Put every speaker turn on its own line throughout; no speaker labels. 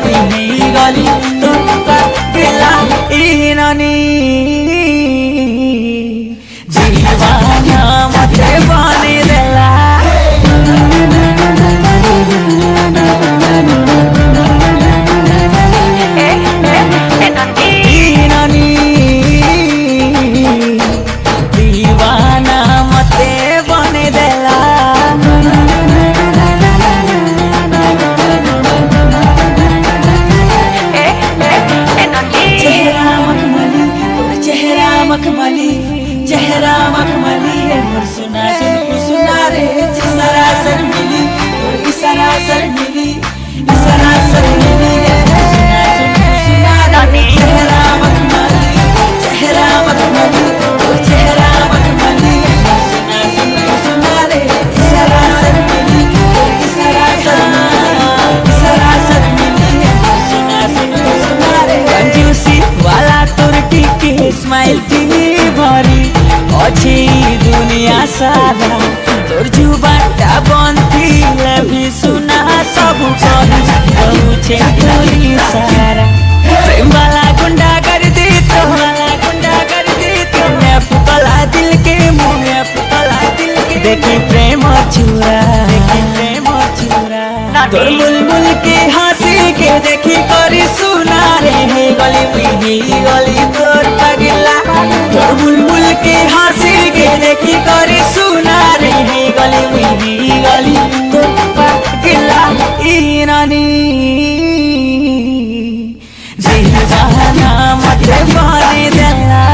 मुई गली तोर पागला इनानी जीवाना मते बने देला मखमली चेहरा मखमली है और सुना सुन सुना रे जिसरा सर मिली और इशारा सर मिली इशारा सर मिली है सुना सुन सुना रे चेहरा मखमली और चेहरा मखमली है सुना सुन सुना रे इशारा सर मिली और इशारा सर मिली है सुना सुन सुना रे कंजूसी वाला तुर्की की स्माइल भरी अच्छी दुनिया सारा तोर जुबानटा बंदी भी सुना सब कही पूरी सारा प्रेम वाला गुंडा कर दी तो मैं पुतला दिल के मुँह पुतला दिल के देखी प्रेम चूरा तोर बुलबुल के हंसी के देखी करी सुना रे गली तोर पगला तोर बुलबुल के हंसी के देखी करी सुना रे गली तोर पगला इनानी जीवाना मते बने देला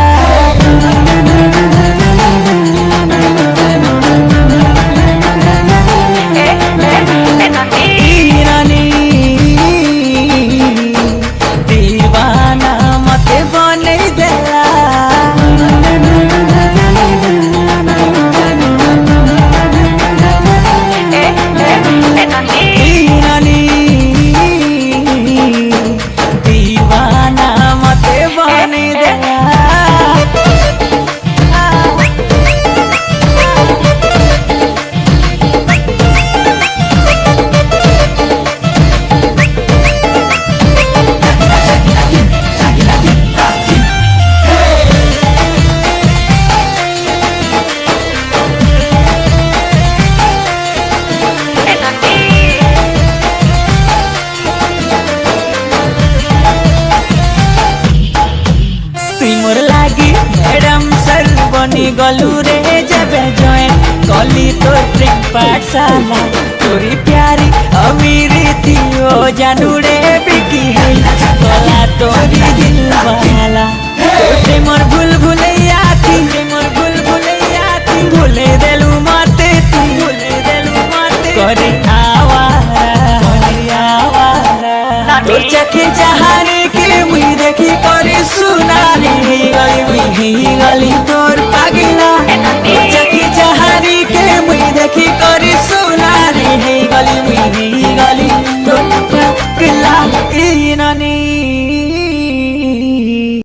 मोर लागी मैडम सर बनी गलू रे जब जॉइन कली तोर प्रेम पाठशाला तोरी प्यारी अमीरी थी ओ जानू रे बिकी है गला तोरी दिल वाला मोर भूल भुलैया थी भूले देलू माते करे आवारा तोर चखे जहानी के मुई देखी करे सुना रे गली तोर पगला